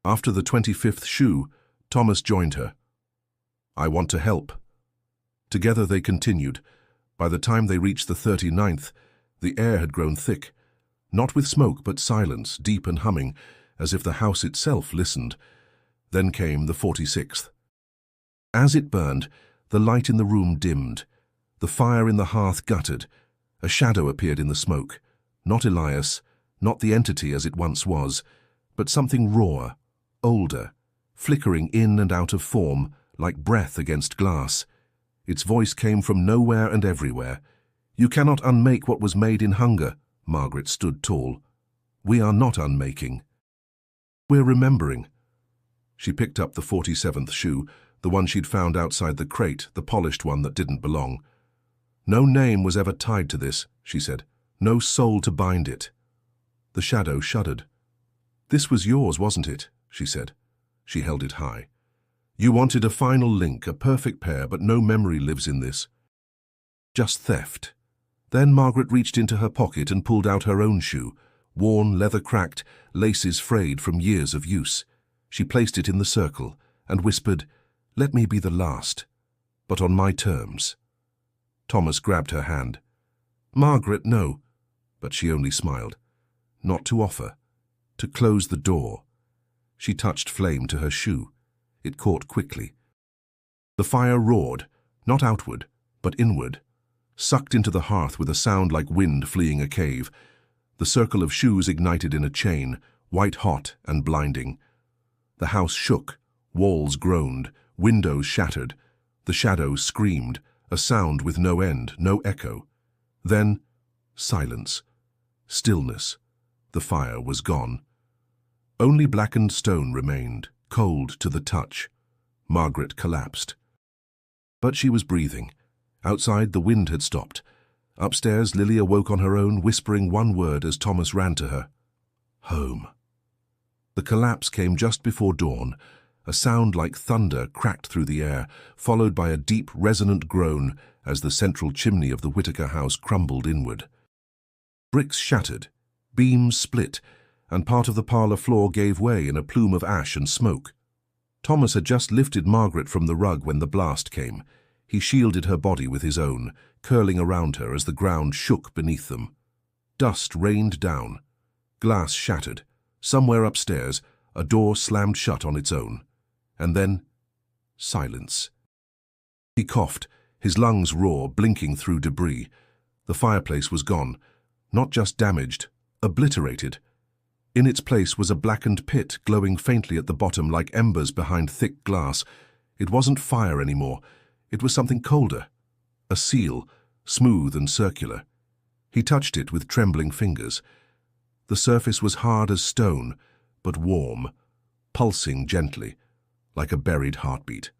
After the 25th shoe, Thomas joined her. "I want to help." Together they continued. By the time they reached the 39th, the air had grown thick, not with smoke but silence, deep and humming, as if the house itself listened. Then came the 46th. As it burned, the light in the room dimmed. The fire in the hearth guttered. A shadow appeared in the smoke. Not Elias, not the entity as it once was, but something rawer, older, flickering in and out of form, like breath against glass. Its voice came from nowhere and everywhere. "You cannot unmake what was made in hunger." Margaret stood tall. "We are not unmaking. We're remembering." She picked up the 47th shoe, the one she'd found outside the crate, the polished one that didn't belong. "No name was ever tied to this," she said. "No soul to bind it." The shadow shuddered. "This was yours, wasn't it?" she said. She held it high. "You wanted a final link, a perfect pair, but no memory lives in this. Just theft." Then Margaret reached into her pocket and pulled out her own shoe, worn, leather cracked, laces frayed from years of use. She placed it in the circle and whispered, "Let me be the last, but on my terms." Thomas grabbed her hand. "Margaret, no." But she only smiled. Not to offer, to close the door. She touched flame to her shoe. It caught quickly. The fire roared, not outward, but inward, sucked into the hearth with a sound like wind fleeing a cave. The circle of shoes ignited in a chain, white-hot and blinding. The house shook, walls groaned, windows shattered. The shadows screamed, a sound with no end, no echo. Then, silence, stillness. The fire was gone. Only blackened stone remained, cold to the touch. Margaret collapsed. But she was breathing. Outside, the wind had stopped. Upstairs, Lily awoke on her own, whispering one word as Thomas ran to her. "Home." The collapse came just before dawn. A sound like thunder cracked through the air, followed by a deep, resonant groan as the central chimney of the Whitaker house crumbled inward. Bricks shattered, beams split, and part of the parlor floor gave way in a plume of ash and smoke. Thomas had just lifted Margaret from the rug when the blast came. He shielded her body with his own, curling around her as the ground shook beneath them. Dust rained down. Glass shattered. Somewhere upstairs, a door slammed shut on its own. And then, silence. He coughed, his lungs raw, blinking through debris. The fireplace was gone, not just damaged, obliterated. In its place was a blackened pit glowing faintly at the bottom like embers behind thick glass. It wasn't fire anymore. It was something colder. A seal, smooth and circular. He touched it with trembling fingers. The surface was hard as stone, but warm, pulsing gently, like a buried heartbeat.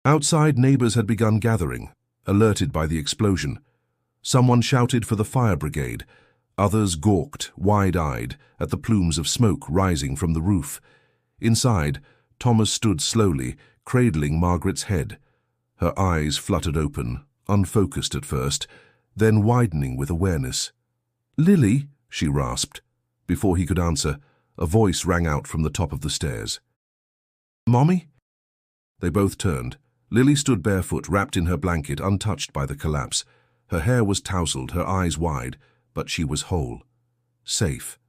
Outside, neighbors had begun gathering, alerted by the explosion. Someone shouted for the fire brigade. Others gawked, wide-eyed, at the plumes of smoke rising from the roof. Inside, Thomas stood slowly, cradling Margaret's head. Her eyes fluttered open, unfocused at first, then widening with awareness. "Lily," she rasped. Before he could answer, a voice rang out from the top of the stairs. "Mommy?" They both turned. Lily stood barefoot, wrapped in her blanket, untouched by the collapse. Her hair was tousled, her eyes wide, but she was whole. Safe.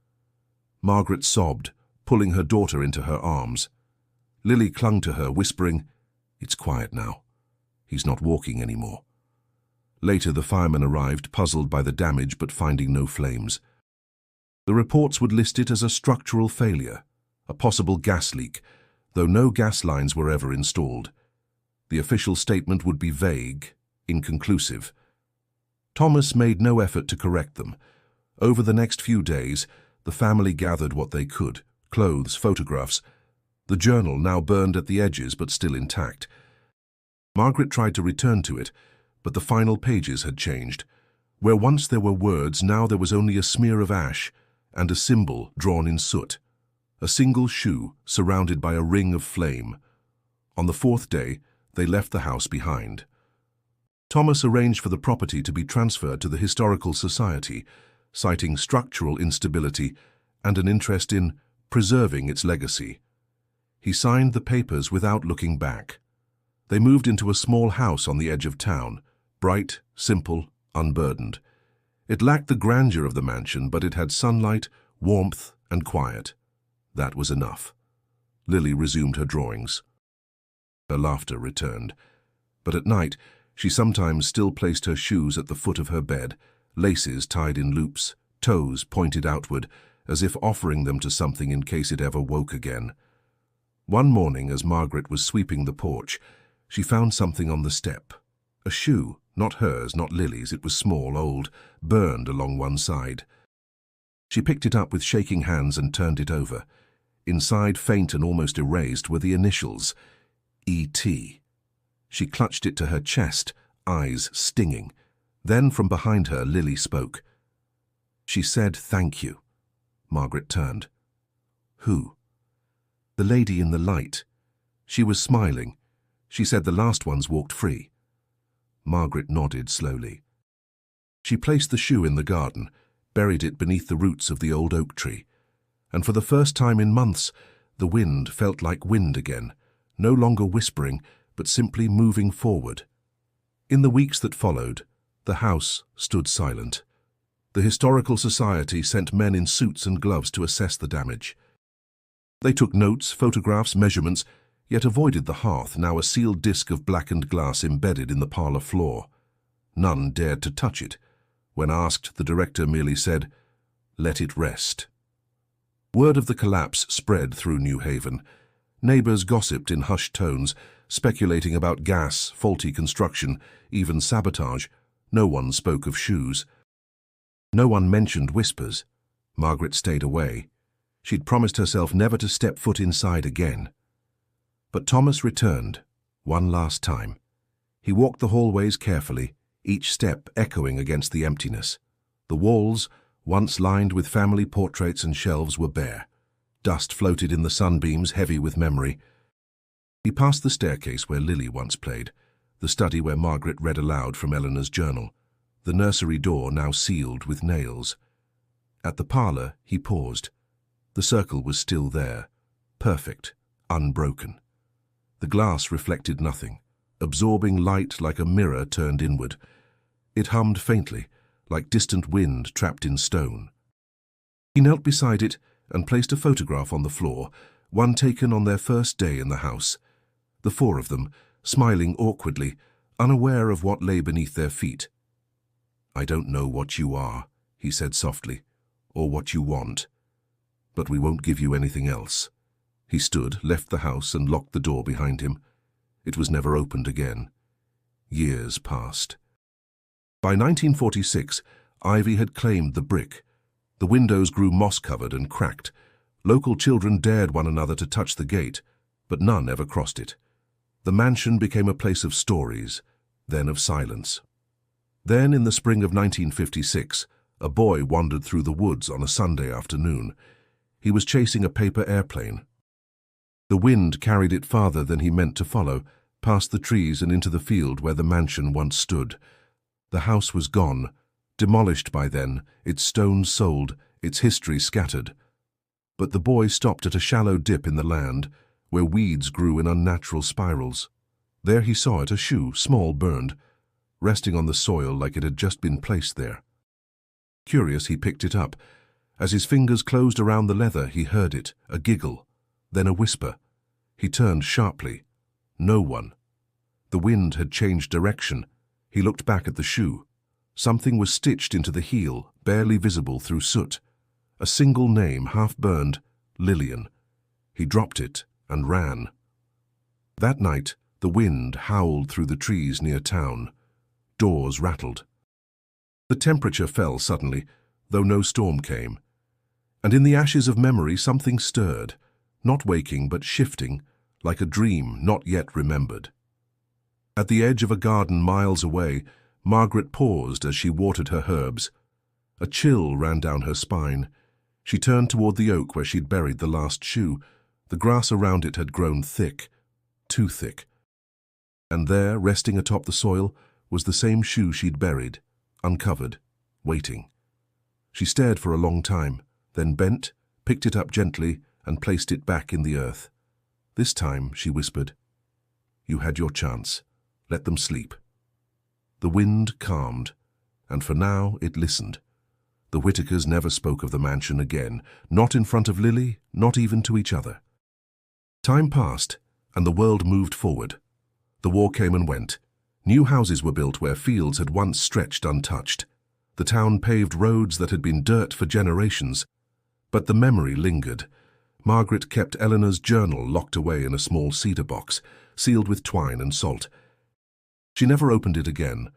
Margaret sobbed, pulling her daughter into her arms. Lily clung to her, whispering, "It's quiet now. He's not walking anymore." Later, the firemen arrived, puzzled by the damage but finding no flames. The reports would list it as a structural failure, a possible gas leak, though no gas lines were ever installed. The official statement would be vague, inconclusive. Thomas made no effort to correct them. Over the next few days, the family gathered what they could: clothes, photographs. The journal now burned at the edges but still intact. Margaret tried to return to it, but the final pages had changed. Where once there were words, now there was only a smear of ash and a symbol drawn in soot. A single shoe surrounded by a ring of flame. On the fourth day, they left the house behind. Thomas arranged for the property to be transferred to the Historical Society, citing structural instability and an interest in preserving its legacy. He signed the papers without looking back. They moved into a small house on the edge of town, bright, simple, unburdened. It lacked the grandeur of the mansion, but it had sunlight, warmth, and quiet. That was enough. Lily resumed her drawings. Her laughter returned. But at night, she sometimes still placed her shoes at the foot of her bed, laces tied in loops, toes pointed outward, as if offering them to something in case it ever woke again. One morning, as Margaret was sweeping the porch, she found something on the step. A shoe, not hers, not Lily's. It was small, old, burned along one side. She picked it up with shaking hands and turned it over. Inside, faint and almost erased, were the initials, E.T. She clutched it to her chest, eyes stinging. Then from behind her, Lily spoke. She said, "Thank you." Margaret turned. Who? The lady in the light. She was smiling. She said the last ones walked free. Margaret nodded slowly. She placed the shoe in the garden, buried it beneath the roots of the old oak tree. And for the first time in months, the wind felt like wind again, no longer whispering, but simply moving forward. In the weeks that followed, the house stood silent. The Historical Society sent men in suits and gloves to assess the damage. They took notes, photographs, measurements, yet avoided the hearth, now a sealed disc of blackened glass embedded in the parlour floor. None dared to touch it. When asked, the director merely said, "Let it rest." Word of the collapse spread through New Haven. Neighbours gossiped in hushed tones, speculating about gas, faulty construction, even sabotage. No one spoke of shoes. No one mentioned whispers. Margaret stayed away. She'd promised herself never to step foot inside again. But Thomas returned, one last time. He walked the hallways carefully, each step echoing against the emptiness. The walls, once lined with family portraits and shelves, were bare. Dust floated in the sunbeams, heavy with memory. He passed the staircase where Lily once played, the study where Margaret read aloud from Eleanor's journal, the nursery door now sealed with nails. At the parlour, he paused. The circle was still there, perfect, unbroken. The glass reflected nothing, absorbing light like a mirror turned inward. It hummed faintly, like distant wind trapped in stone. He knelt beside it and placed a photograph on the floor, one taken on their first day in the house. The four of them, smiling awkwardly, unaware of what lay beneath their feet. "I don't know what you are," he said softly, "or what you want. But we won't give you anything else." He stood, left the house, and locked the door behind him. It was never opened again. Years passed. By 1946, ivy had claimed the brick. The windows grew moss-covered and cracked. Local children dared one another to touch the gate, but none ever crossed it. The mansion became a place of stories, then of silence. Then, in the spring of 1956, a boy wandered through the woods on a Sunday afternoon. He was chasing a paper airplane. The wind carried it farther than he meant to follow, past the trees and into the field where the mansion once stood. The house was gone, demolished by then, its stones sold, its history scattered. But the boy stopped at a shallow dip in the land, where weeds grew in unnatural spirals. There he saw it, a shoe, small, burned, resting on the soil like it had just been placed there. Curious, he picked it up. As his fingers closed around the leather, he heard it, a giggle, then a whisper. He turned sharply. No one. The wind had changed direction. He looked back at the shoe. Something was stitched into the heel, barely visible through soot. A single name, half-burned, Lillian. He dropped it and ran. That night, the wind howled through the trees near town. Doors rattled. The temperature fell suddenly, though no storm came. And in the ashes of memory something stirred, not waking but shifting, like a dream not yet remembered. At the edge of a garden miles away, Margaret paused as she watered her herbs. A chill ran down her spine. She turned toward the oak where she'd buried the last shoe. The grass around it had grown thick, too thick. And there, resting atop the soil, was the same shoe she'd buried, uncovered, waiting. She stared for a long time, then bent, picked it up gently, and placed it back in the earth. This time, she whispered, "You had your chance. Let them sleep." The wind calmed, and for now it listened. The Whitakers never spoke of the mansion again, not in front of Lily, not even to each other. Time passed, and the world moved forward. The war came and went. New houses were built where fields had once stretched untouched. The town paved roads that had been dirt for generations. But the memory lingered. Margaret kept Eleanor's journal locked away in a small cedar box, sealed with twine and salt. She never opened it again,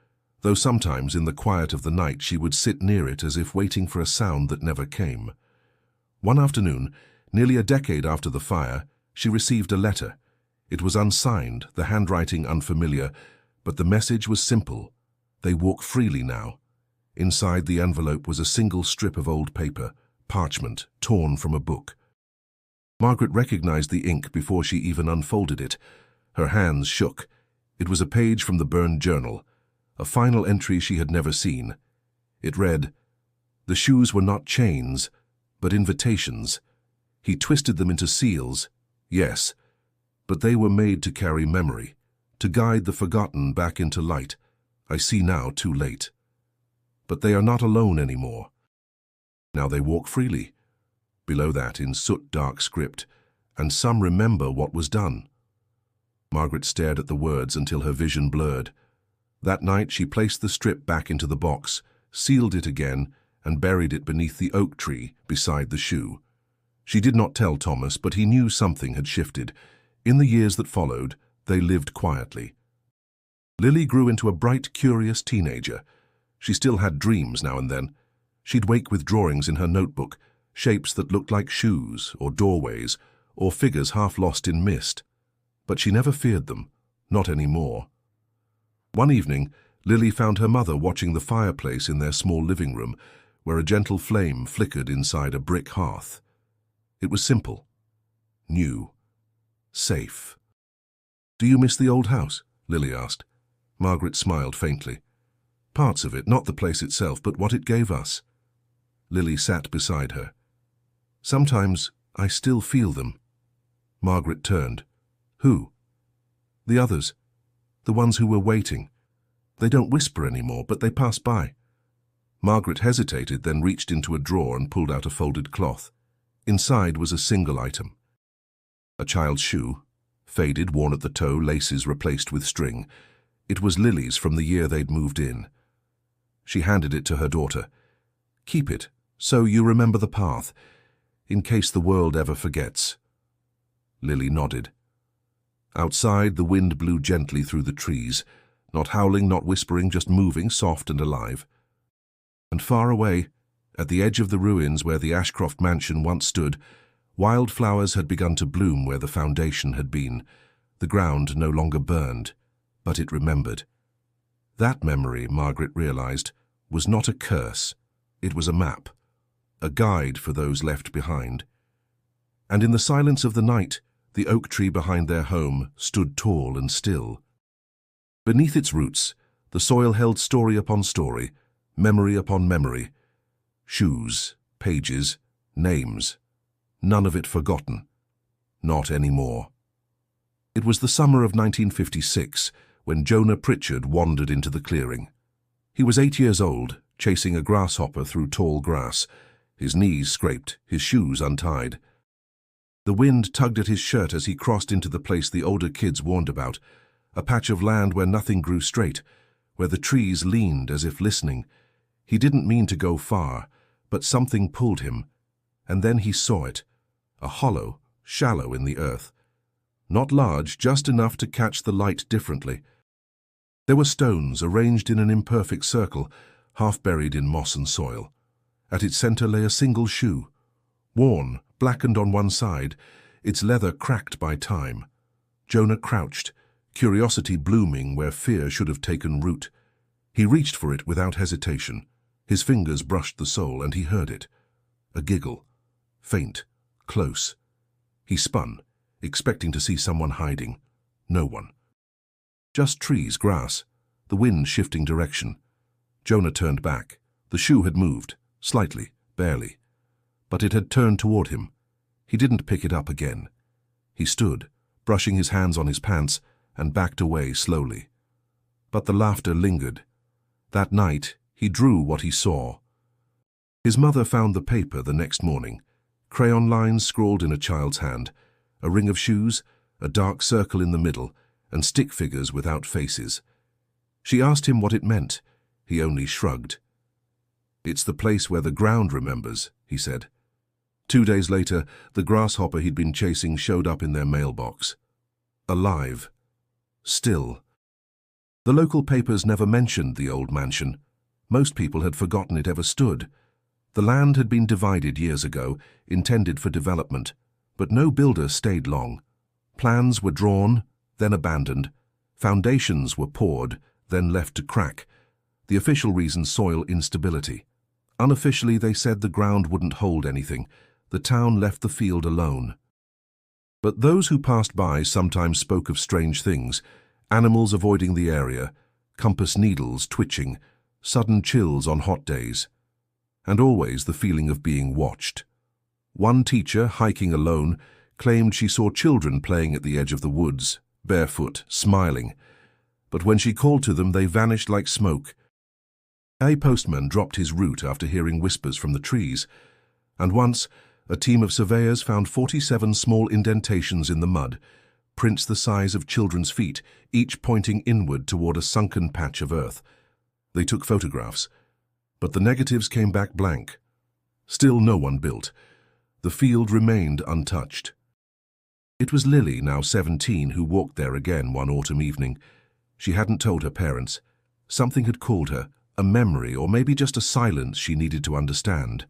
though sometimes in the quiet of the night she would sit near it as if waiting for a sound that never came. One afternoon, nearly a decade after the fire, she received a letter. It was unsigned, the handwriting unfamiliar, but the message was simple. They walk freely now. Inside the envelope was a single strip of old paper, parchment, torn from a book. Margaret recognized the ink before she even unfolded it. Her hands shook. It was a page from the burned journal, a final entry she had never seen. It read, "The shoes were not chains, but invitations. He twisted them into seals, yes, but they were made to carry memory, to guide the forgotten back into light. I see now too late. But they are not alone anymore. Now they walk freely." Below that, in soot-dark script, "And some remember what was done." Margaret stared at the words until her vision blurred. That night she placed the strip back into the box, sealed it again, and buried it beneath the oak tree beside the shoe. She did not tell Thomas, but he knew something had shifted. In the years that followed, they lived quietly. Lily grew into a bright, curious teenager. She still had dreams now and then. She'd wake with drawings in her notebook, shapes that looked like shoes or doorways or figures half lost in mist. But she never feared them, not anymore. One evening, Lily found her mother watching the fireplace in their small living room, where a gentle flame flickered inside a brick hearth. It was simple, new, safe. "Do you miss the old house?" Lily asked. Margaret smiled faintly. "Parts of it, not the place itself, but what it gave us." Lily sat beside her. "Sometimes I still feel them." Margaret turned. "Who?" "The others. The ones who were waiting. They don't whisper anymore, but they pass by." Margaret hesitated, then reached into a drawer and pulled out a folded cloth. Inside was a single item. A child's shoe, faded, worn at the toe, laces replaced with string. It was Lily's from the year they'd moved in. She handed it to her daughter. "Keep it, so you remember the path, in case the world ever forgets." Lily nodded. Outside, the wind blew gently through the trees, not howling, not whispering, just moving, soft and alive. And far away, at the edge of the ruins where the Ashcroft mansion once stood, wildflowers had begun to bloom where the foundation had been. The ground no longer burned, but it remembered. That memory, Margaret realized, was not a curse. It was a map, a guide for those left behind. And in the silence of the night, the oak tree behind their home stood tall and still. Beneath its roots, the soil held story upon story, memory upon memory. Shoes, pages, names. None of it forgotten. Not anymore. It was the summer of 1956 when Jonah Pritchard wandered into the clearing. He was 8 years old, chasing a grasshopper through tall grass, his knees scraped, his shoes untied. The wind tugged at his shirt as he crossed into the place the older kids warned about, a patch of land where nothing grew straight, where the trees leaned as if listening. He didn't mean to go far, but something pulled him, and then he saw it, a hollow, shallow in the earth. Not large, just enough to catch the light differently. There were stones arranged in an imperfect circle, half buried in moss and soil. At its center lay a single shoe, worn, blackened on one side, its leather cracked by time. Jonah crouched, curiosity blooming where fear should have taken root. He reached for it without hesitation. His fingers brushed the sole, and he heard it. A giggle, faint, close. He spun, expecting to see someone hiding. No one. Just trees, grass, the wind shifting direction. Jonah turned back. The shoe had moved, slightly, barely. But it had turned toward him. He didn't pick it up again. He stood, brushing his hands on his pants, and backed away slowly. But the laughter lingered. That night, he drew what he saw. His mother found the paper the next morning, crayon lines scrawled in a child's hand, a ring of shoes, a dark circle in the middle, and stick figures without faces. She asked him what it meant. He only shrugged. "It's the place where the ground remembers," he said. 2 days later, the grasshopper he'd been chasing showed up in their mailbox. Alive. Still. The local papers never mentioned the old mansion. Most people had forgotten it ever stood. The land had been divided years ago, intended for development, but no builder stayed long. Plans were drawn, then abandoned. Foundations were poured, then left to crack. The official reason, soil instability. Unofficially, they said the ground wouldn't hold anything. The town left the field alone. But those who passed by sometimes spoke of strange things: animals avoiding the area, compass needles twitching, sudden chills on hot days, and always the feeling of being watched. One teacher, hiking alone, claimed she saw children playing at the edge of the woods, barefoot, smiling. But when she called to them, they vanished like smoke. A postman dropped his route after hearing whispers from the trees, and once a team of surveyors found 47 small indentations in the mud, prints the size of children's feet, each pointing inward toward a sunken patch of earth. They took photographs, but the negatives came back blank. Still no one built. The field remained untouched. It was Lily, now 17, who walked there again one autumn evening. She hadn't told her parents. Something had called her, a memory, or maybe just a silence she needed to understand.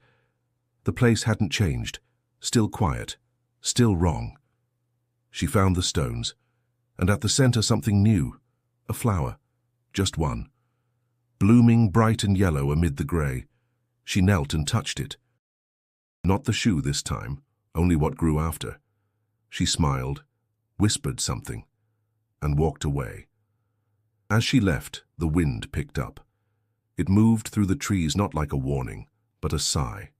The place hadn't changed, still quiet, still wrong. She found the stones, and at the center something new, a flower, just one, blooming bright and yellow amid the grey. She knelt and touched it. Not the shoe this time, only what grew after. She smiled, whispered something, and walked away. As she left, the wind picked up. It moved through the trees not like a warning, but a sigh.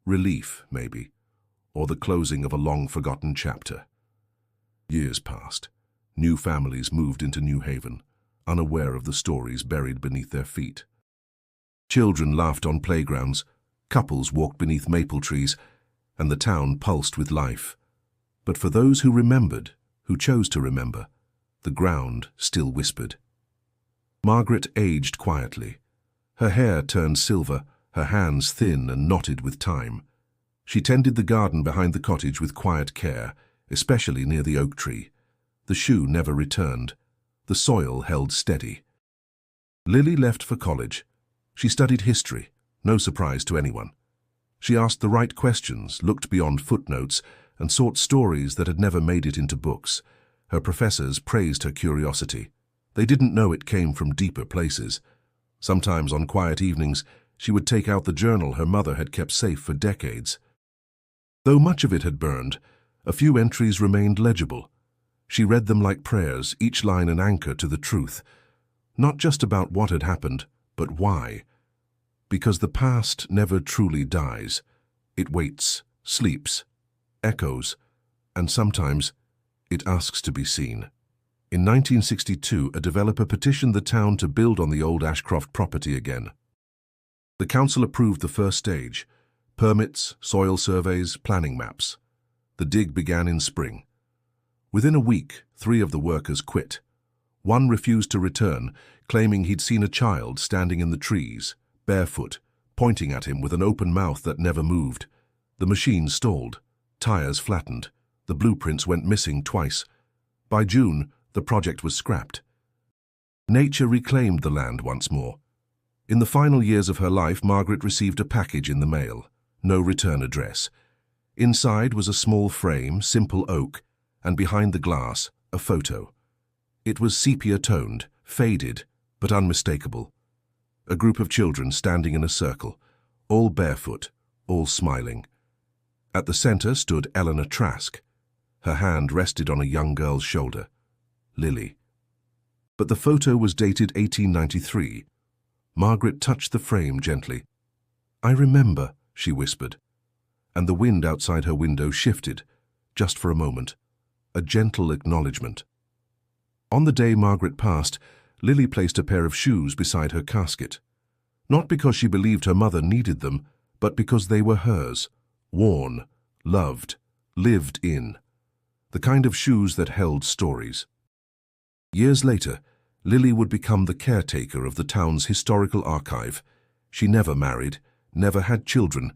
Relief, maybe, or the closing of a long-forgotten chapter. Years passed. New families moved into New Haven, unaware of the stories buried beneath their feet. Children laughed on playgrounds, couples walked beneath maple trees, and the town pulsed with life. But for those who remembered, who chose to remember, the ground still whispered. Margaret aged quietly. Her hair turned silver, her hands thin and knotted with time. She tended the garden behind the cottage with quiet care, especially near the oak tree. The shoe never returned. The soil held steady. Lily left for college. She studied history, no surprise to anyone. She asked the right questions, looked beyond footnotes, and sought stories that had never made it into books. Her professors praised her curiosity. They didn't know it came from deeper places. Sometimes on quiet evenings, she would take out the journal her mother had kept safe for decades. Though much of it had burned, a few entries remained legible. She read them like prayers, each line an anchor to the truth. Not just about what had happened, but why. Because the past never truly dies. It waits, sleeps, echoes, and sometimes it asks to be seen. In 1962, a developer petitioned the town to build on the old Ashcroft property again. The council approved the first stage: permits, soil surveys, planning maps. The dig began in spring. Within a week, 3 of the workers quit. One refused to return, claiming he'd seen a child standing in the trees, barefoot, pointing at him with an open mouth that never moved. The machine stalled. Tires flattened. The blueprints went missing twice. By June, the project was scrapped. Nature reclaimed the land once more. In the final years of her life, Margaret received a package in the mail. No return address. Inside was a small frame, simple oak, and behind the glass, a photo. It was sepia-toned, faded, but unmistakable. A group of children standing in a circle, all barefoot, all smiling. At the center stood Eleanor Trask. Her hand rested on a young girl's shoulder. Lily. But the photo was dated 1893. Margaret touched the frame gently. "I remember," she whispered. And the wind outside her window shifted, just for a moment. A gentle acknowledgement. On the day Margaret passed, Lily placed a pair of shoes beside her casket. Not because she believed her mother needed them, but because they were hers. Worn, loved, lived in. The kind of shoes that held stories. Years later, Lily would become the caretaker of the town's historical archive. She never married, never had children,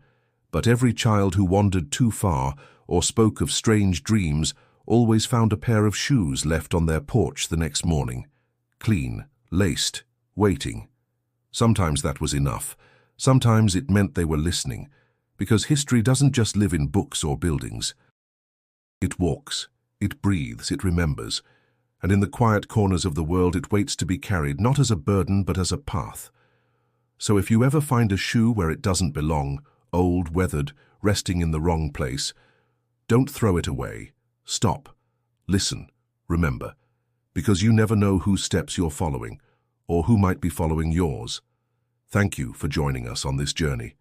but every child who wandered too far or spoke of strange dreams always found a pair of shoes left on their porch the next morning, clean, laced, waiting. Sometimes that was enough. Sometimes it meant they were listening, because history doesn't just live in books or buildings. It walks, it breathes, it remembers, and in the quiet corners of the world it waits to be carried not as a burden but as a path. So if you ever find a shoe where it doesn't belong, old, weathered, resting in the wrong place, don't throw it away. Stop. Listen. Remember. Because you never know whose steps you're following, or who might be following yours. Thank you for joining us on this journey.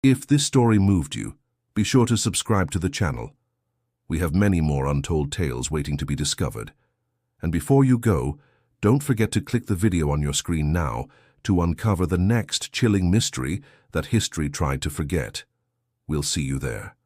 If this story moved you, be sure to subscribe to the channel. We have many more untold tales waiting to be discovered. And before you go, don't forget to click the video on your screen now to uncover the next chilling mystery that history tried to forget. We'll see you there.